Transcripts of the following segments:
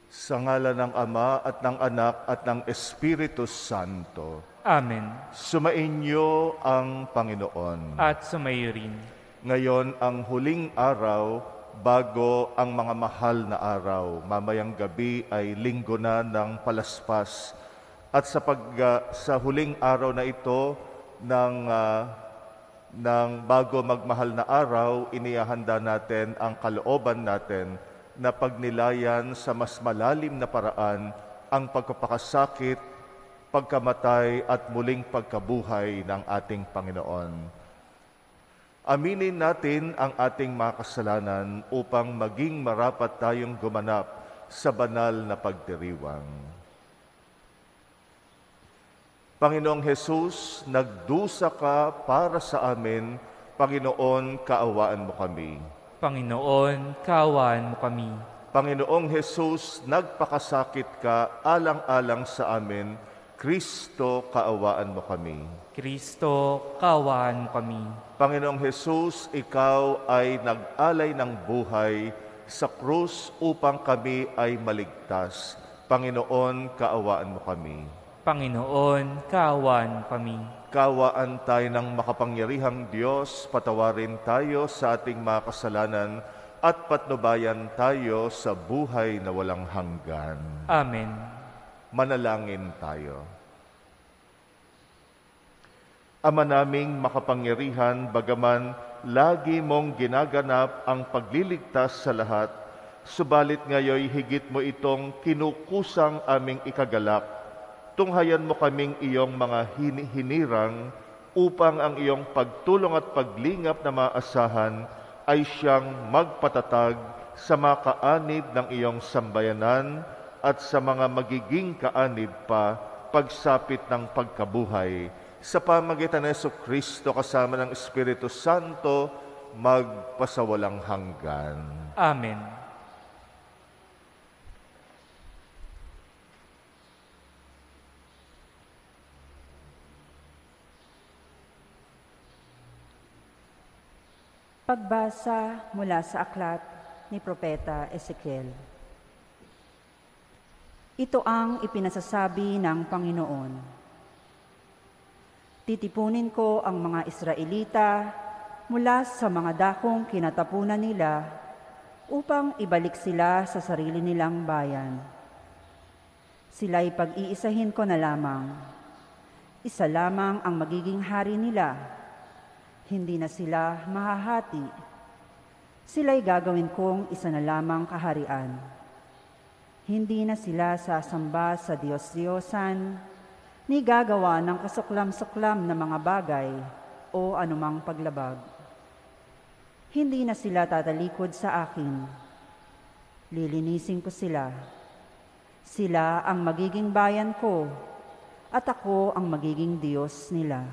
Sa ngalan ng Ama at ng Anak at ng Espiritu Santo. Amen. Sumainyo ang Panginoon. At sumayo rin. Ngayon ang huling araw bago ang mga mahal na araw. Mamayang gabi ay linggo na ng Palaspas. At sa huling araw na ito ng bago magmahal na araw, inihahanda natin ang kalooban natin na pagnilayan sa mas malalim na paraan ang pagpapakasakit, pagkamatay at muling pagkabuhay ng ating Panginoon. Aminin natin ang ating mga kasalanan upang maging marapat tayong gumanap sa banal na pagdiriwang. Panginoong Hesus, nagdusa ka para sa amin. Panginoon, kaawaan mo kami. Panginoon, kaawaan mo kami. Panginoong Hesus, nagpakasakit ka alang-alang sa amin. Kristo, kaawaan mo kami. Kristo, kaawaan mo kami. Panginoong Hesus, ikaw ay nag-alay ng buhay sa krus upang kami ay maligtas. Panginoon, kaawaan mo kami. Panginoon, kaawaan mo kami. Kaawaan tayo ng makapangyarihang Diyos, patawarin tayo sa ating mga kasalanan at patnubayan tayo sa buhay na walang hanggan. Amen. Manalangin tayo. Ama naming makapangyarihan, bagaman lagi mong ginaganap ang pagliligtas sa lahat, subalit ngayoy higit mo itong kinukusang aming ikagalak. Tunghayan mo kaming iyong mga hinirang upang ang iyong pagtulong at paglingap na maasahan ay siyang magpatatag sa mga kaanib ng iyong sambayanan at sa mga magiging kaanib pa pagsapit ng pagkabuhay. Sa pamagitan ng Jesucristo kasama ng Espiritu Santo, magpasawalang hanggan. Amen. Pagbasa mula sa aklat ni Propeta Ezekiel. Ito ang ipinasasabi ng Panginoon. Titipunin ko ang mga Israelita mula sa mga dakong kinatapunan nila upang ibalik sila sa sarili nilang bayan. Sila'y pag-iisahin ko na lamang. Isa lamang ang magiging hari nila. Hindi na sila mahahati. Sila'y gagawin kong isa na lamang kaharian. Hindi na sila sasamba sa Diyos-Diyosan, ni gagawa ng kasuklam-suklam na mga bagay o anumang paglabag. Hindi na sila tatalikod sa akin. Lilinisin ko sila. Sila ang magiging bayan ko, at ako ang magiging Diyos nila.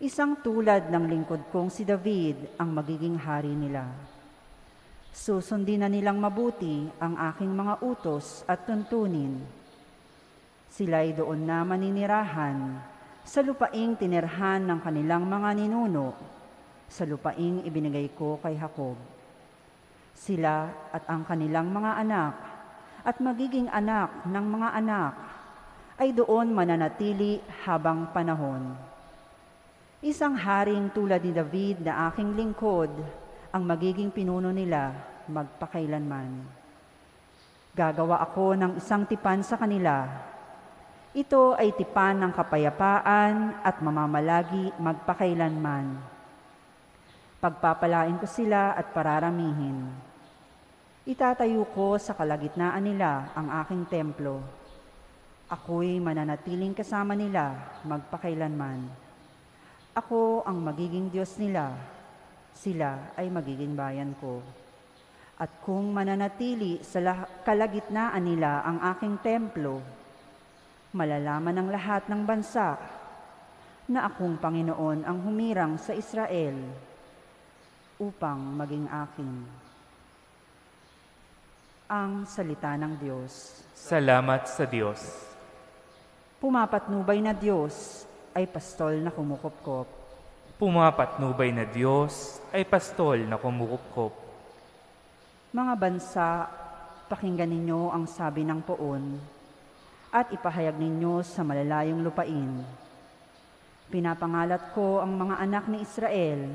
Isang tulad ng lingkod kong si David ang magiging hari nila. Susundin na nilang mabuti ang aking mga utos at tuntunin. Sila'y doon na maninirahan sa lupaing tinirhan ng kanilang mga ninuno, sa lupaing ibinigay ko kay Jacob. Sila at ang kanilang mga anak at magiging anak ng mga anak ay doon mananatili habang panahon. Isang haring tulad ni David na aking lingkod ang magiging pinuno nila magpakailanman. Gagawa ako ng isang tipan sa kanila. Ito ay tipan ng kapayapaan at mamamalagi magpakailanman. Pagpapalain ko sila at pararamihin. Itatayo ko sa kalagitnaan nila ang aking templo. Ako'y mananatiling kasama nila magpakailanman. Ako ang magiging Diyos nila, sila ay magiging bayan ko. At kung mananatili sa kalagitnaan nila ang aking templo, malalaman ng lahat ng bansa na akong Panginoon ang humirang sa Israel upang maging akin. Ang salita ng Diyos. Salamat sa Diyos. Pumapatnubay na Diyos ay pastol na kumukupkop. Pumapatnubay na Diyos ay pastol na kumukupkop. Mga bansa, pakinggan ninyo ang sabi ng poon at ipahayag ninyo sa malalayong lupain. Pinapangalat ko ang mga anak ni Israel,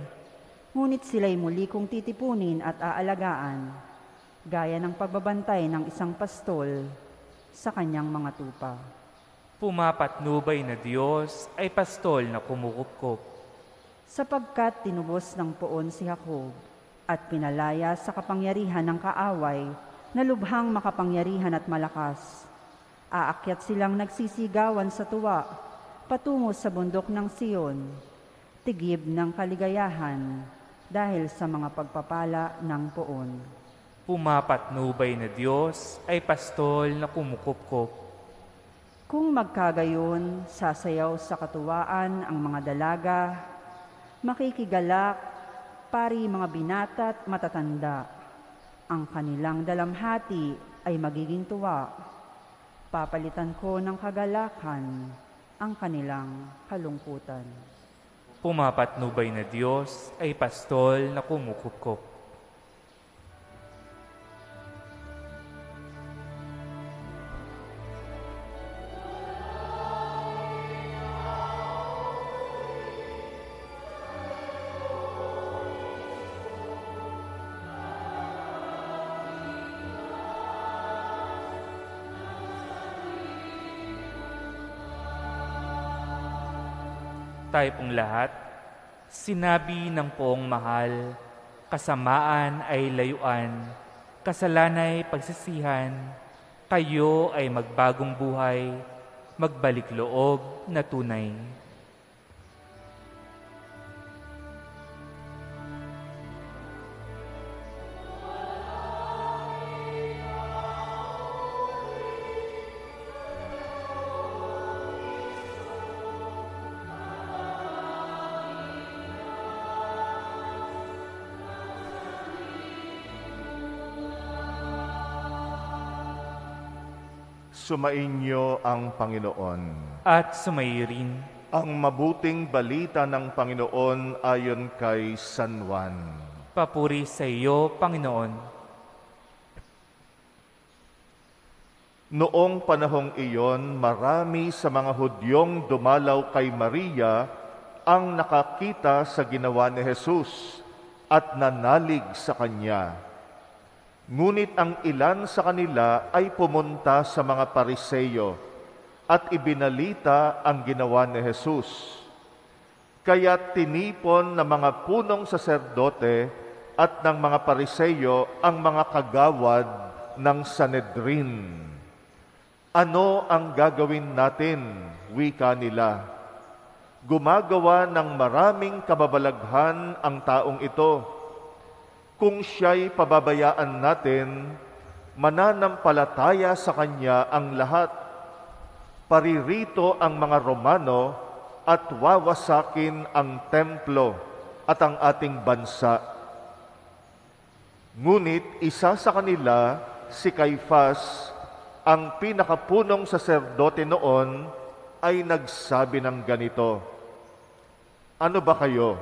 ngunit sila'y muli kong titipunin at aalagaan, gaya ng pagbabantay ng isang pastol sa kanyang mga tupa. Pumapatnubay na Diyos ay pastol na kumukupkup. Sapagkat tinubos ng poon si Jacob at pinalaya sa kapangyarihan ng kaaway na lubhang makapangyarihan at malakas. Aakyat silang nagsisigawan sa tuwa patungo sa bundok ng Sion, tigib ng kaligayahan dahil sa mga pagpapala ng poon. Pumapatnubay na Diyos ay pastol na kumukupkup. Kung magkagayon, sasayaw sa katuwaan ang mga dalaga, makikigalak, pari mga binata at matatanda. Ang kanilang dalamhati ay magiging tuwa. Papalitan ko ng kagalakan ang kanilang kalungkutan. Pumapatnubay na Diyos ay pastol na kumukupkup. Tayo pong lahat, sinabi ng poong mahal, kasamaan ay layuan, kasalanay pagsisihan, kayo ay magbagong buhay, magbalik loob na tunay. Sumainyo ang Panginoon. At sumairin, Ang mabuting balita ng Panginoon ayon kay San Juan. papuri sa iyo, Panginoon. Noong panahong iyon, marami sa mga Hudyong dumalaw kay Maria ang nakakita sa ginawa ni Jesus at nanalig sa Kanya. Ngunit ang ilan sa kanila ay pumunta sa mga Pariseyo at ibinalita ang ginawa ni Jesus. Kaya tinipon ng mga punong saserdote at ng mga Pariseyo ang mga kagawad ng Sanedrin. Ano ang gagawin natin? Wika nila. Gumagawa ng maraming kababalaghan ang taong ito. Kung siya'y pababayaan natin, mananampalataya sa kanya ang lahat. Paririto ang mga Romano at wawasakin ang templo at ang ating bansa. Ngunit isa sa kanila, si Caifás, ang pinakapunong saserdote noon, ay nagsabi ng ganito, "Ano ba kayo?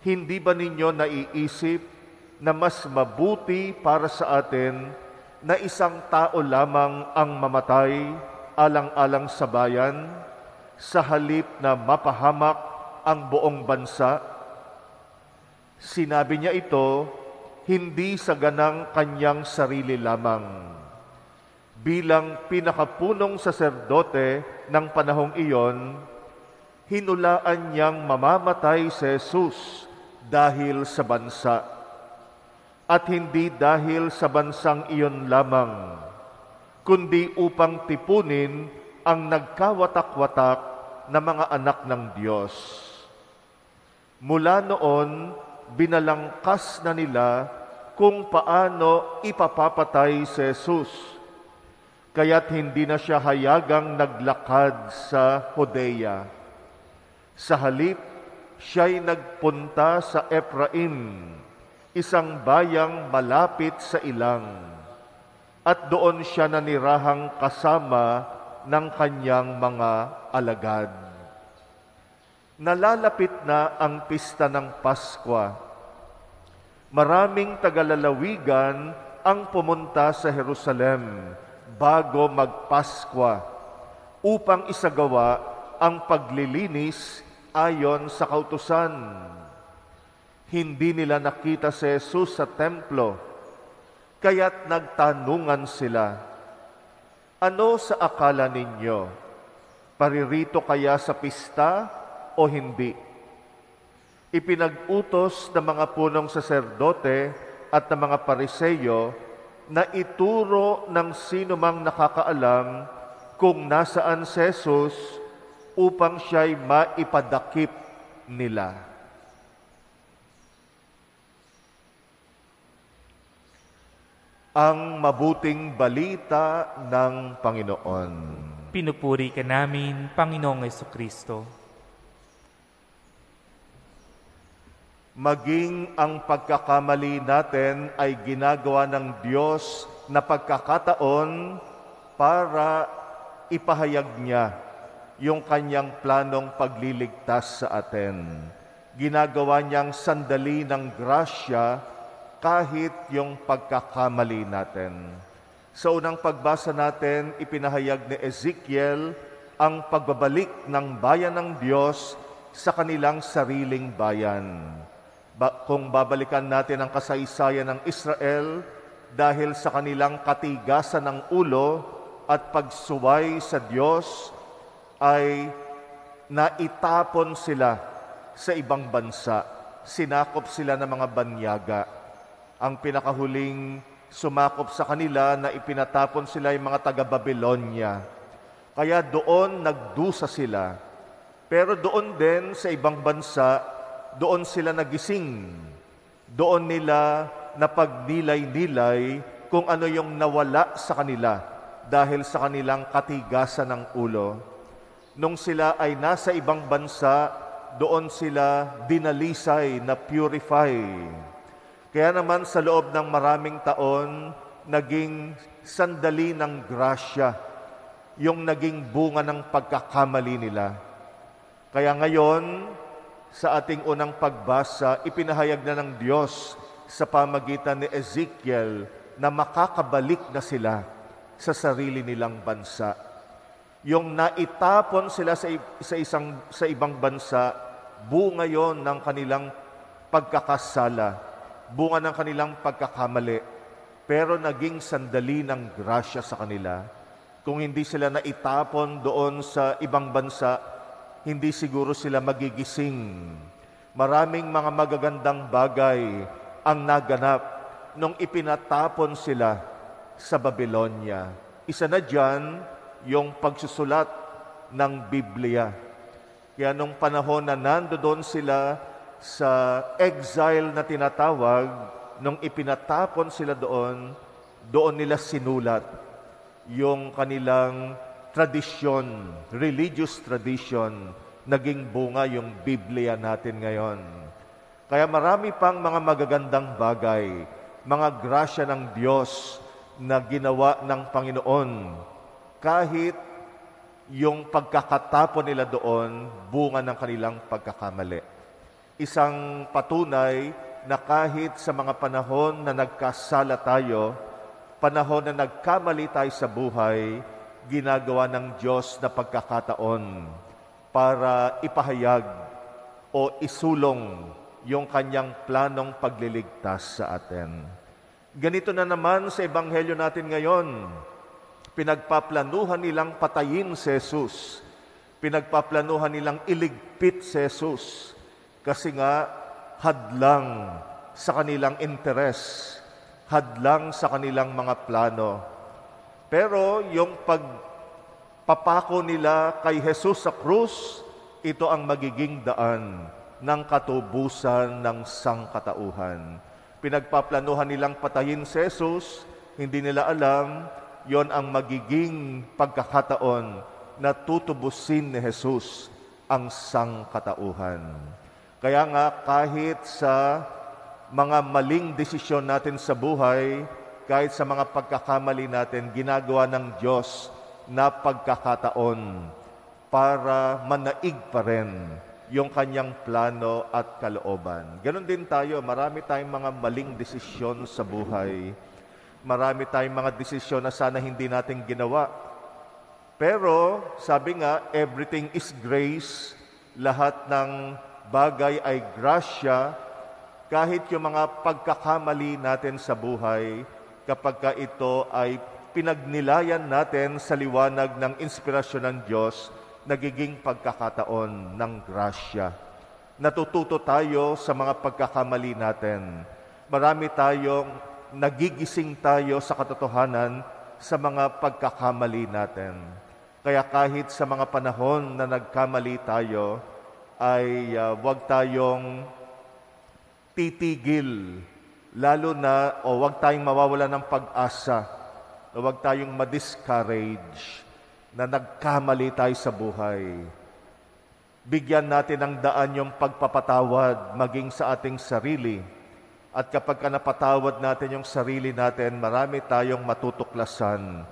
Hindi ba ninyo naiisip na mas mabuti para sa atin na isang tao lamang ang mamatay alang-alang sa bayan, sa halip na mapahamak ang buong bansa?" Sinabi niya ito hindi sa ganang kanyang sarili lamang. Bilang pinakapunong saserdote ng panahong iyon, hinulaan niyang mamamatay si Jesus dahil sa bansa. At hindi dahil sa bansang iyon lamang, kundi upang tipunin ang nagkawatak-watak na mga anak ng Diyos. Mula noon, binalangkas na nila kung paano ipapapatay si Jesus, kaya't hindi na siya hayagang naglakad sa Judea. Sa halip, siya'y nagpunta sa Ephraim, isang bayang malapit sa ilang, at doon siya nanirahang kasama ng kanyang mga alagad. Nalalapit na ang pista ng Paskwa. Maraming tagalalawigan ang pumunta sa Jerusalem bago magpaskwa upang isagawa ang paglilinis ayon sa kautusan. Hindi nila nakita si Jesus sa templo, kaya't nagtanungan sila, "Ano sa akala ninyo? Paririto kaya sa pista o hindi?" Ipinag-utos ng mga punong saserdote at ng mga pariseyo na ituro ng sino mang nakakaalam kung nasaan si Jesus upang siya'y maipadakip nila. Ang mabuting balita ng Panginoon. Pinupuri ka namin, Panginoong Jesucristo. Maging ang pagkakamali natin ay ginagawa ng Diyos na pagkakataon para ipahayag niya yung kanyang planong pagliligtas sa atin. Ginagawa niyang sandali ng grasya kahit yung pagkakamali natin. Sa unang pagbasa natin, ipinahayag ni Ezekiel ang pagbabalik ng bayan ng Diyos sa kanilang sariling bayan. Kung babalikan natin ang kasaysayan ng Israel, dahil sa kanilang katigasan ng ulo at pagsuway sa Diyos, ay naitapon sila sa ibang bansa. Sinakop sila ng mga banyaga. Ang pinakahuling sumakop sa kanila na ipinatapon sila ay mga taga-Babylonia. Kaya doon nagdusa sila. Pero doon din sa ibang bansa, doon sila nagising. Doon nila napagnilay-nilay kung ano yung nawala sa kanila dahil sa kanilang katigasan ng ulo. Nung sila ay nasa ibang bansa, doon sila dinalisay na purify. Kaya naman sa loob ng maraming taon, naging sandali ng grasya yung naging bunga ng pagkakamali nila. Kaya ngayon, sa ating unang pagbasa, ipinahayag na ng Diyos sa pamagitan ni Ezekiel na makakabalik na sila sa sarili nilang bansa. Yung naitapon sila sa ibang bansa, bunga yon ng kanilang pagkakasala, bunga ng kanilang pagkakamali, pero naging sandali ng grasya sa kanila. Kung hindi sila naitapon doon sa ibang bansa, hindi siguro sila magigising. Maraming mga magagandang bagay ang naganap nung ipinatapon sila sa Babylonia. Isa na dyan, yung pagsusulat ng Biblia. Kaya nung panahon na nandoon sila sa exile na tinatawag, nung ipinatapon sila doon, doon nila sinulat yung kanilang tradisyon, religious tradition, naging bunga yung Biblia natin ngayon. Kaya marami pang mga magagandang bagay, mga grasya ng Diyos na ginawa ng Panginoon. Kahit yung pagkakatapon nila doon, bunga ng kanilang pagkakamali. Isang patunay na kahit sa mga panahon na nagkasala tayo, panahon na nagkamali tayo sa buhay, ginagawa ng Diyos na pagkakataon para ipahayag o isulong yung kanyang planong pagliligtas sa atin. Ganito na naman sa Ebanghelyo natin ngayon. Pinagpaplanuhan nilang patayin si Jesus. Pinagpaplanuhan nilang iligpit si Jesus. Kasi nga, hadlang sa kanilang interes, hadlang sa kanilang mga plano. Pero yung pagpapako nila kay Jesus sa krus, ito ang magiging daan ng katubusan ng sangkatauhan. Pinagpaplanuhan nilang patayin si Jesus, hindi nila alam, yon ang magiging pagkakataon na tutubusin ni Jesus ang sangkatauhan. Kaya nga kahit sa mga maling desisyon natin sa buhay, kahit sa mga pagkakamali natin, ginagawa ng Diyos na pagkakataon para manaig pa rin yung kanyang plano at kalooban. Ganon din tayo, marami tayong mga maling desisyon sa buhay. Marami tayong mga desisyon na sana hindi natin ginawa. Pero sabi nga, everything is grace. Lahat ng bagay ay grasya. Kahit yung mga pagkakamali natin sa buhay, kapag ka ito ay pinagnilayan natin sa liwanag ng inspirasyon ng Diyos, nagiging pagkakataon ng grasya. Natututo tayo sa mga pagkakamali natin. Marami tayong nagigising tayo sa katotohanan sa mga pagkakamali natin. Kaya kahit sa mga panahon na nagkamali tayo, ay huwag tayong titigil, lalo na o huwag tayong mawawala ng pag-asa, o huwag tayong ma-discourage na nagkamali tayo sa buhay. Bigyan natin ng daan yung pagpapatawad maging sa ating sarili. At kapag napatawad natin yung sarili natin, marami tayong matutuklasan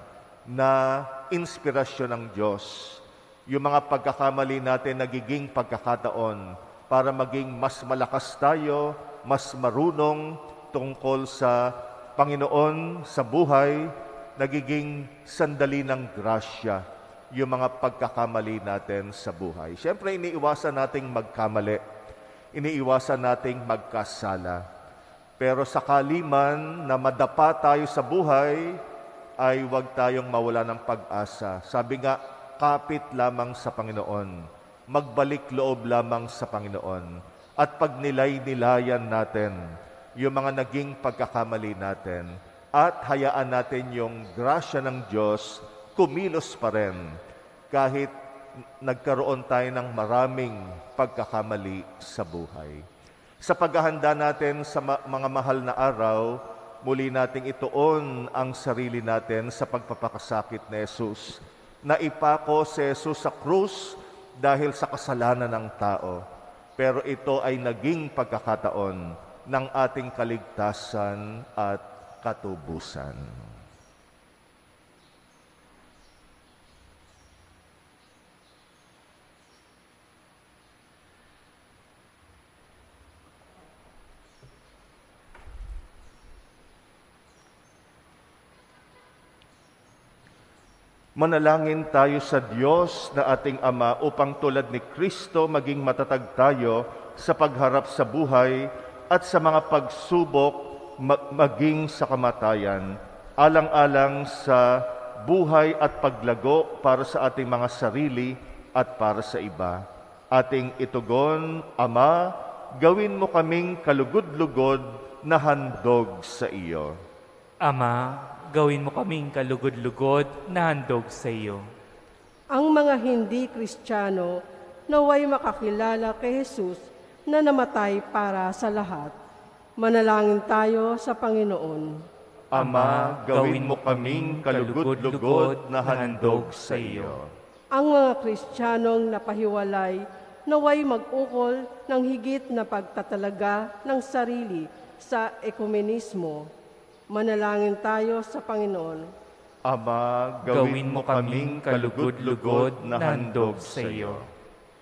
na inspirasyon ng Diyos. Yung mga pagkakamali natin nagiging pagkakataon para maging mas malakas tayo, mas marunong tungkol sa Panginoon, sa buhay, nagiging sandali ng grasya yung mga pagkakamali natin sa buhay. Siyempre, iniiwasan nating magkamali. Iniiwasan nating magkasala. Pero sakali man na madapa tayo sa buhay, ay huwag tayong mawala ng pag-asa. Sabi nga, kapit lamang sa Panginoon. Magbalik loob lamang sa Panginoon. At pag nilay-nilayan natin yung mga naging pagkakamali natin, at hayaan natin yung grasya ng Diyos kumilos pa rin kahit nagkaroon tayo ng maraming pagkakamali sa buhay. Sa paghahanda natin sa mga mahal na araw, muli nating ituon ang sarili natin sa pagpapakasakit ni Jesus. Naipako si Jesus sa krus dahil sa kasalanan ng tao. Pero ito ay naging pagkakataon ng ating kaligtasan at katubusan. Manalangin tayo sa Diyos na ating Ama upang tulad ni Kristo maging matatag tayo sa pagharap sa buhay at sa mga pagsubok maging sa kamatayan, alang-alang sa buhay at paglago para sa ating mga sarili at para sa iba. Ating itugon, Ama, gawin mo kaming kalugod-lugod na handog sa iyo. Ama, gawin mo kaming kalugod-lugod na handog sa iyo. Ang mga hindi Kristiyano naway makakilala kay Jesus na namatay para sa lahat. Manalangin tayo sa Panginoon. Ama, gawin mo kaming kalugod-lugod na handog sa iyo. Ang mga Kristiyanong napahiwalay naway mag-ukol ng higit na pagtatalaga ng sarili sa ekumenismo. Manalangin tayo sa Panginoon. Ama, gawin mo kaming kalugod-lugod na handog sa iyo.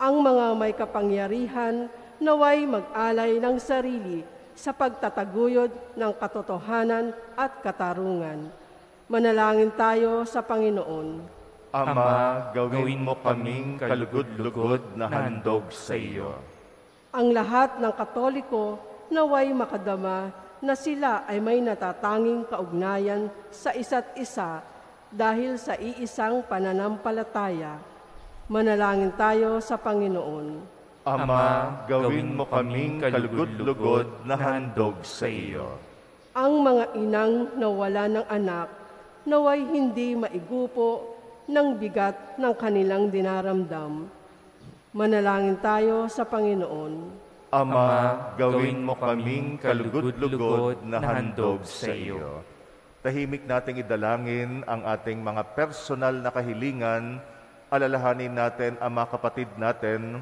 Ang mga may kapangyarihan naway mag-alay ng sarili sa pagtataguyod ng katotohanan at katarungan. Manalangin tayo sa Panginoon. Ama, gawin mo kaming kalugod-lugod na handog sa iyo. Ang lahat ng Katoliko naway makadama na sila ay may natatanging kaugnayan sa isa't isa dahil sa iisang pananampalataya. Manalangin tayo sa Panginoon. Ama, gawin mo kaming kalugod-lugod na handog sa iyo. Ang mga inang nawala ng anak, naway hindi maigupo ng bigat ng kanilang dinaramdam. Manalangin tayo sa Panginoon. Ama, gawin mo kaming kalugod-lugod na handog sa iyo. Tahimik nating idalangin ang ating mga personal na kahilingan. Alalahanin natin ang mga kapatid natin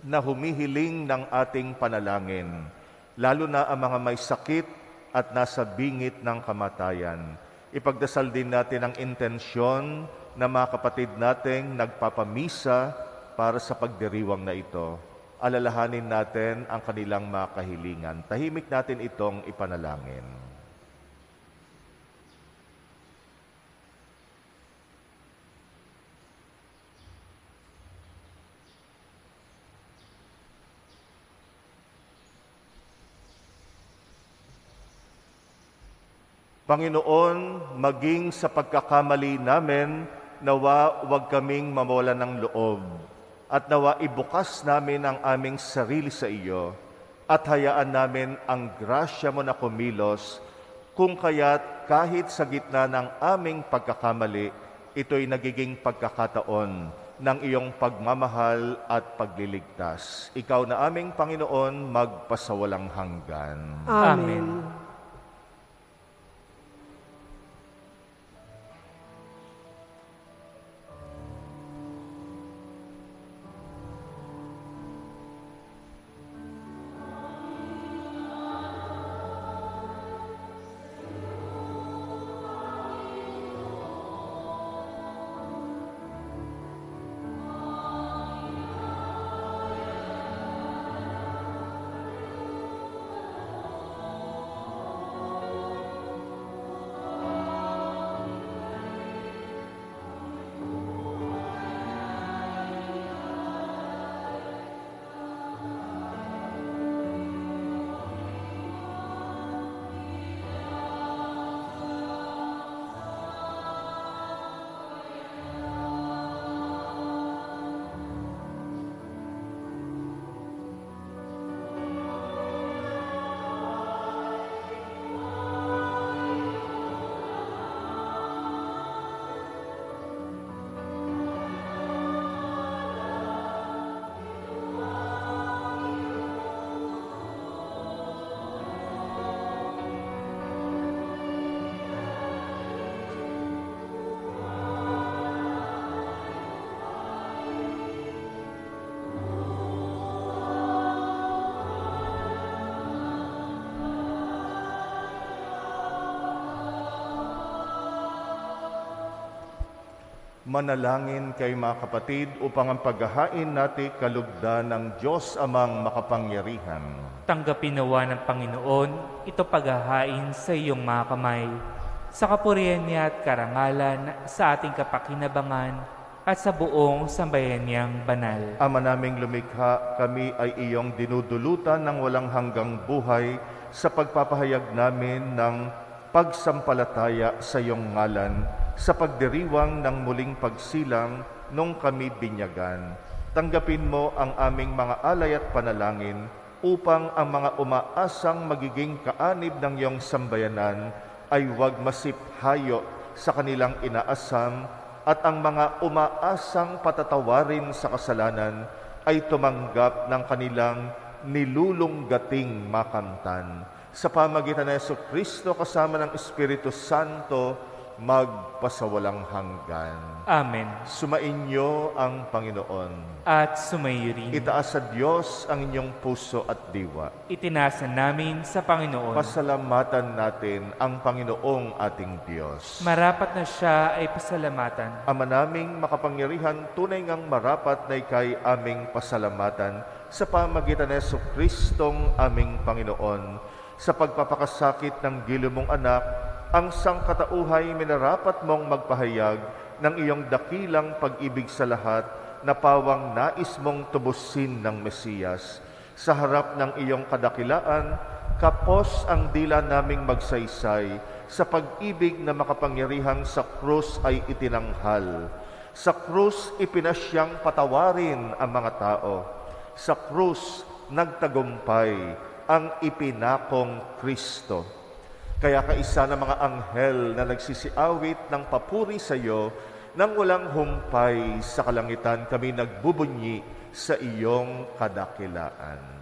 na humihiling ng ating panalangin, lalo na ang mga may sakit at nasa bingit ng kamatayan. Ipagdasal din natin ang intensyon na mga kapatid nating nagpapamisa para sa pagdiriwang na ito. Alalahanin natin ang kanilang mga kahilingan. Tahimik natin itong ipanalangin. Panginoon, maging sa pagkakamali namin, nawa huwag kaming mawalan ng loob, at nawa ibukas namin ang aming sarili sa iyo, at hayaan namin ang grasya mo na kumilos, kung kaya't kahit sa gitna ng aming pagkakamali, ito'y nagiging pagkakataon ng iyong pagmamahal at pagliligtas. Ikaw na aming Panginoon, magpasawalang hanggan. Amen. Manalangin kay mga kapatid upang ang paghahain natin kalugdan ng Diyos amang makapangyarihan. Tanggapin nawa ng Panginoon ito paghahain sa iyong mga kamay, sa kapurihan niya at karangalan sa ating kapakinabangan at sa buong sambayan niyang banal. Ama naming lumikha, kami ay iyong dinudulutan ng walang hanggang buhay sa pagpapahayag namin ng pagsampalataya sa iyong ngalan, sa pagdiriwang ng muling pagsilang nung kami binyagan. Tanggapin mo ang aming mga alay at panalangin upang ang mga umaasang magiging kaanib ng iyong sambayanan ay huwag masiphayo sa kanilang inaasam, at ang mga umaasang patatawarin sa kasalanan ay tumanggap ng kanilang nilulunggating makamtan. Sa pamagitan ng Jesucristo kasama ng Espiritu Santo, magpasawalang hanggan. Amen. Sumainyo ang Panginoon. At sumayo rin. Itaas sa Diyos ang inyong puso at diwa. Itinasan namin sa Panginoon. Pasalamatan natin ang Panginoong ating Diyos. Marapat na siya ay pasalamatan. Ama naming makapangyarihan, tunay ngang marapat na ikay aming pasalamatan sa pamagitan ng Jesucristong aming Panginoon. Sa pagpapakasakit ng gilo mong anak, ang sangkatauhay minarapat mong magpahayag ng iyong dakilang pag-ibig sa lahat na pawang nais mong tubusin ng Mesiyas. Sa harap ng iyong kadakilaan, kapos ang dila naming magsaysay sa pag-ibig na makapangyarihang sa krus ay itinanghal. Sa krus ipinasyang patawarin ang mga tao. Sa krus nagtagumpay ang ipinakong Kristo. Kaya kaisa ng mga anghel na nagsisiawit ng papuri sa iyo, nang walang humpay sa kalangitan kami nagbubunyi sa iyong kadakilaan.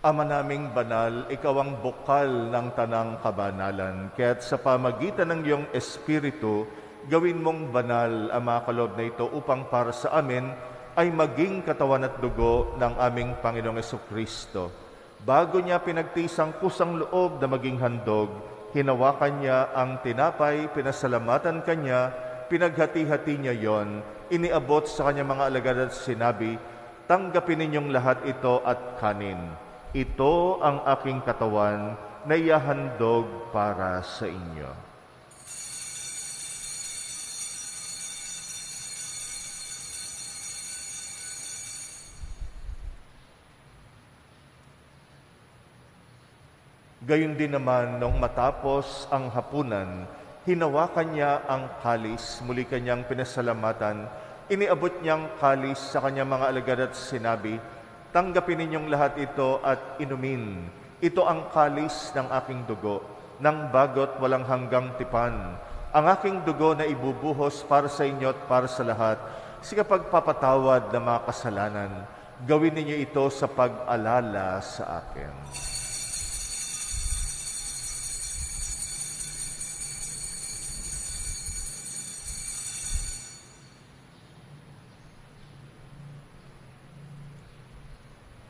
Ama naming banal, ikaw ang bukal ng tanang kabanalan. Kaya't sa pamagitan ng iyong Espiritu, gawin mong banal ang mga kaloob na ito upang para sa amin ay maging katawan at dugo ng aming Panginoong Jesucristo. Bago niya pinagtisang kusang loob na maging handog, hinawakan niya ang tinapay, pinasalamatan kanya, pinaghati-hati niya yon, iniabot sa kanyang mga alagad at sinabi, "Tanggapin ninyong lahat ito at kanin. Ito ang aking katawan na ihahandog para sa inyo." Gayon din naman, nung matapos ang hapunan, hinawakan niya ang kalis, muli kanyang pinasalamatan, iniabot niyang kalis sa kanyang mga alagad at sinabi, "Tanggapin ninyong lahat ito at inumin. Ito ang kalis ng aking dugo, ng bagot walang hanggang tipan. Ang aking dugo na ibubuhos para sa inyo at para sa lahat, sa pagpapatawad ng mga kasalanan. Gawin ninyo ito sa pag-alala sa akin."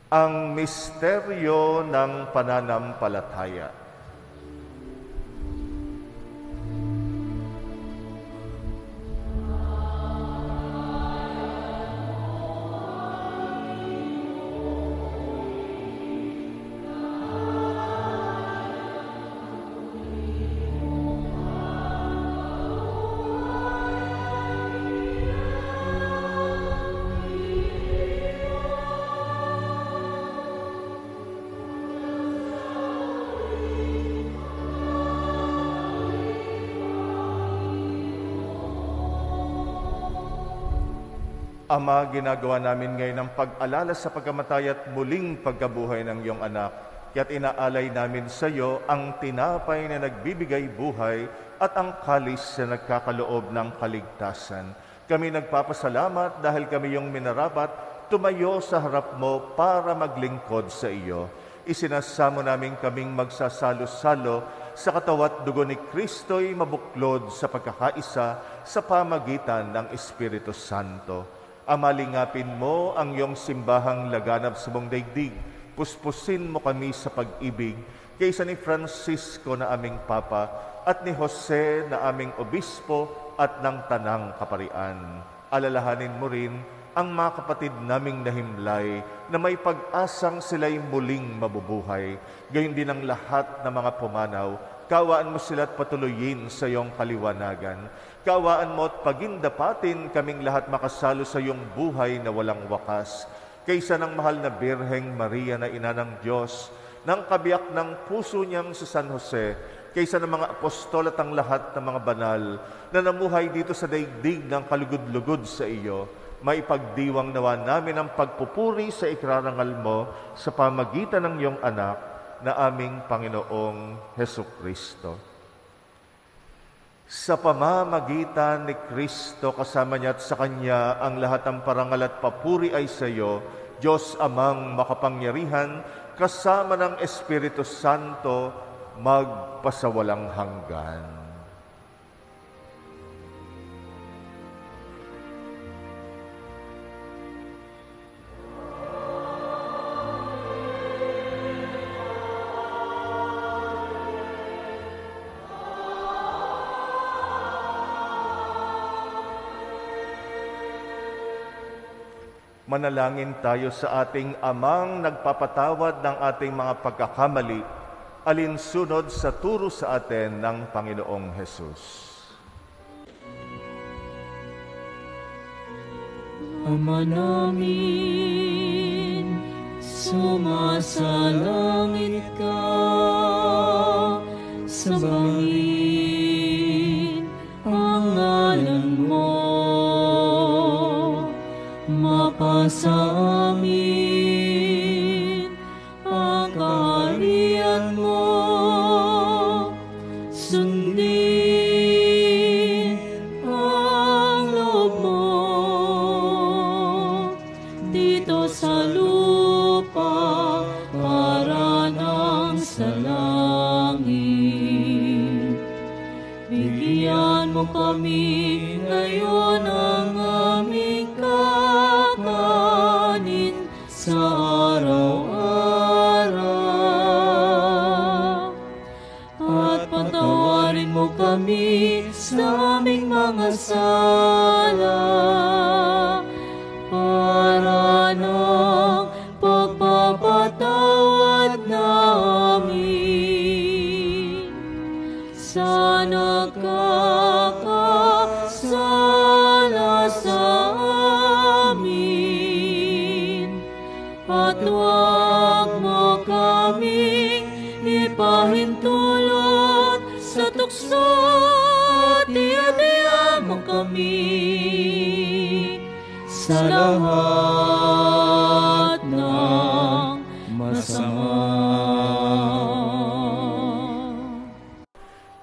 Ang misteryo ng pananampalataya. Ama, ginagawa namin ngayon ang pag-alala sa pagkamatay at muling pagkabuhay ng iyong anak. Kaya't inaalay namin sa iyo ang tinapay na nagbibigay buhay at ang kalis na nagkakaloob ng kaligtasan. Kami nagpapasalamat dahil kami iyong minarapat, tumayo sa harap mo para maglingkod sa iyo. Isinasamo namin kaming magsasalo-salo sa katawan at dugo ni Kristo'y mabuklod sa pagkakaisa sa pamagitan ng Espiritu Santo. Amalingapin mo ang iyong simbahang laganap sa buong daigdig. Puspusin mo kami sa pag-ibig kaysa ni Francisco na aming Papa at ni Jose na aming Obispo at ng Tanang Kaparian. Alalahanin mo rin ang mga kapatid naming nahimlay na may pag-asang sila'y muling mabubuhay. Gayon din ang lahat ng mga pumanaw. Kaawaan mo sila at patuloyin sa iyong kaliwanagan. Kaawaan mo at pagindapatin kaming lahat makasalo sa iyong buhay na walang wakas. Kaysa ng mahal na Birheng Maria na ina ng Diyos, ng kabiyak ng puso niyang si San Jose, kaysa ng mga apostol at ang lahat ng mga banal na namuhay dito sa daigdig ng kalugod-lugod sa iyo, maipagdiwang nawa namin ang pagpupuri sa ikrarangal mo sa pamagitan ng iyong anak na aming Panginoong Hesukristo. Sa pamamagitan ni Kristo, kasama niya at sa Kanya, ang lahat ng parangal at papuri ay sa iyo, Diyos Amang makapangyarihan, kasama ng Espiritu Santo, magpasawalang hanggan. Manalangin tayo sa ating Amang nagpapatawad ng ating mga pagkakamali, alinsunod sa turo sa atin ng Panginoong Hesus. Ama namin, sumasalangit ka, sambahin ang ngalan mo. Mapasa amin ang kaharian mo, sundin ang loob mo dito sa lupa para mo kami ngayon ang aming kakanin sa araw-araw. At patawarin mo kami sa aming mga sala para ng pagpapatawad namin sa nagkakasala sa amin. At huwag mo kaming ipahintulot sa tukso at iadya mo kami sa lahat ng masama.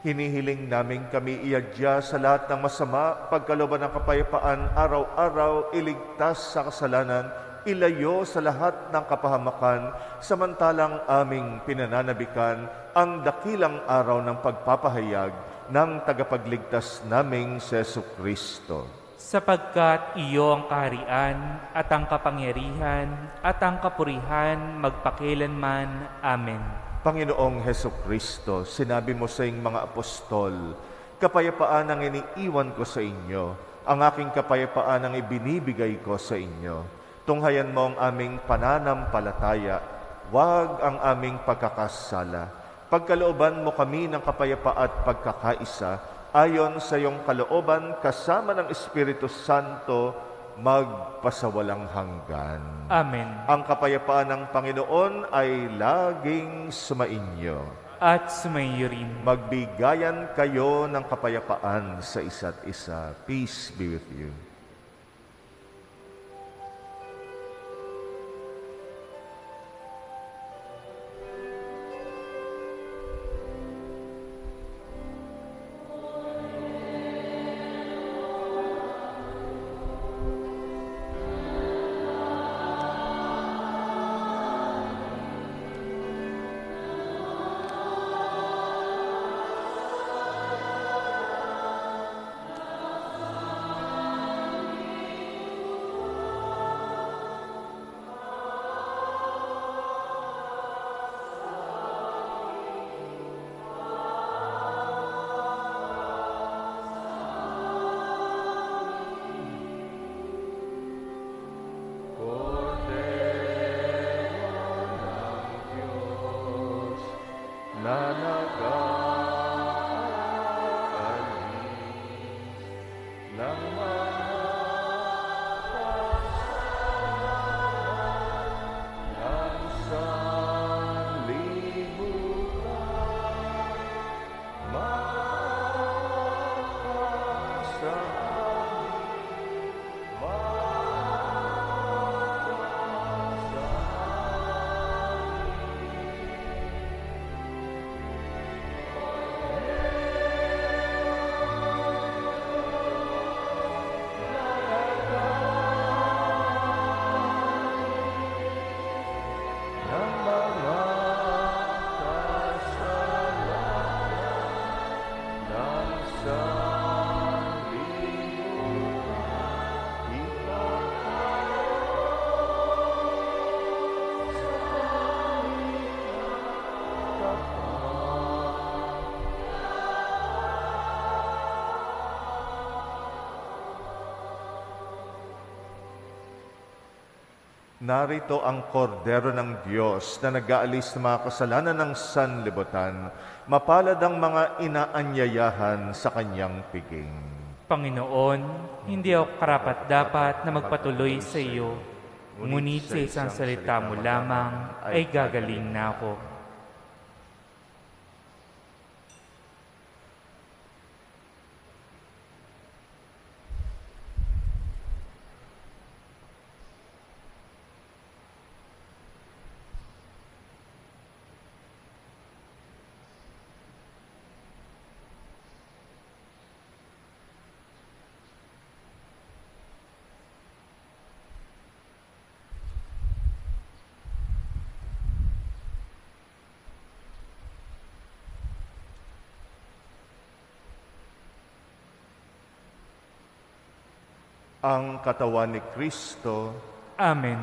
Hinihiling namin kami iadya sa lahat ng masama, pagkalooban ng kapayapaan, araw-araw iligtas sa kasalanan, ilayo sa lahat ng kapahamakan, samantalang aming pinananabikan ang dakilang araw ng pagpapahayag ng tagapagligtas naming si Jesucristo. Sapagkat iyo ang kaharian at ang kapangyarihan at ang kapurihan magpakilanman. Amen. Panginoong Jesucristo, sinabi mo sa iyong mga apostol, kapayapaan ang iniiwan ko sa inyo, ang aking kapayapaan ang ibinibigay ko sa inyo. Tunghayan mo ang aming pananampalataya, wag ang aming pagkakasala. Pagkalooban mo kami ng kapayapaan at pagkakaisa, ayon sa iyong kalooban kasama ng Espiritu Santo, magpasawalang hanggan. Amen. Ang kapayapaan ng Panginoon ay laging sumainyo. At sumainyo rin. Magbigayan kayo ng kapayapaan sa isa't isa. Peace be with you. Narito ang kordero ng Diyos na nag-aalis ng mga kasalanan ng sanlibutan. Mapalad ang mga inaanyayahan sa kanyang piging. Panginoon, hindi ako karapat-dapat na magpatuloy sa iyo. Ngunit sa isang salita mo lamang ay gagaling na ako. ang katawan ni Kristo. Amen.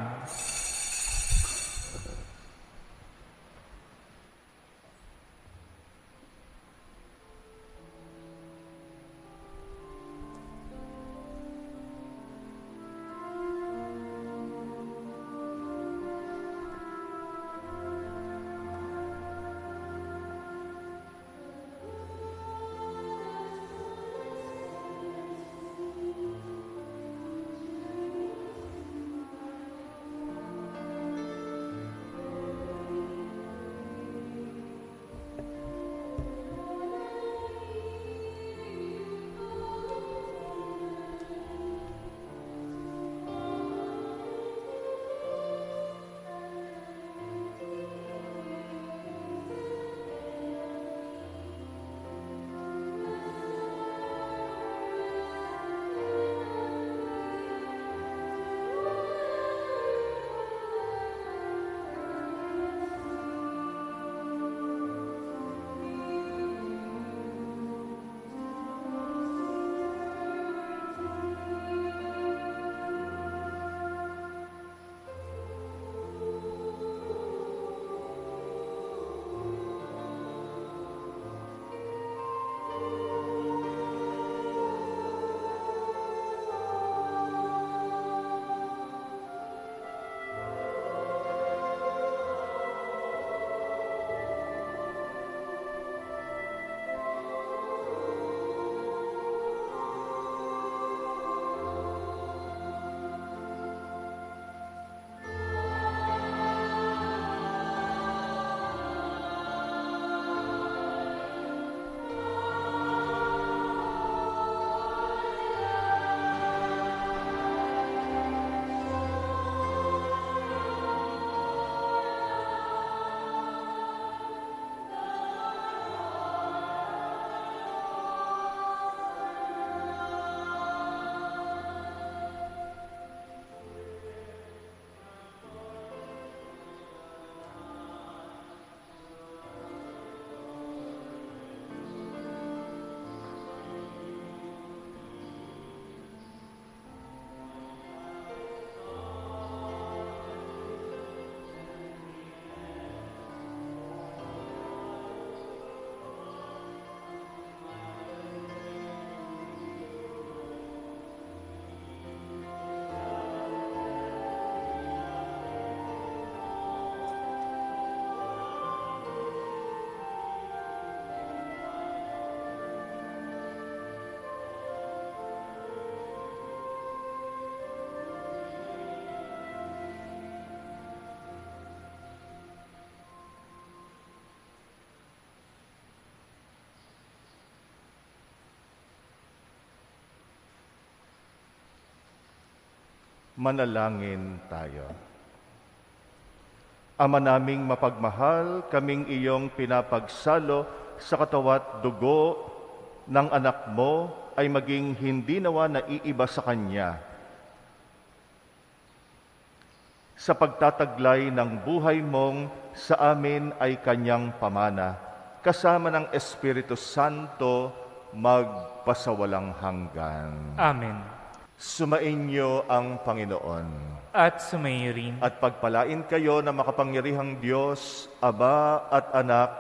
Manalangin tayo. Ama naming mapagmahal, kaming iyong pinapagsalo sa katawat dugo ng anak mo ay maging hindi nawa naiiba sa Kanya. Sa pagtataglay ng buhay mong sa amin ay Kanyang pamana, kasama ng Espiritu Santo magpasawalang hanggan. Amen. Sumainyo ang Panginoon. At sumayo rin. At pagpalain kayo na makapangyarihang Diyos, Ama at Anak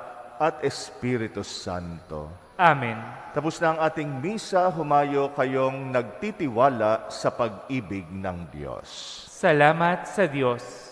at Espiritu Santo. Amen. Tapos na ang ating misa, humayo kayong nagtitiwala sa pag-ibig ng Diyos. Salamat sa Diyos.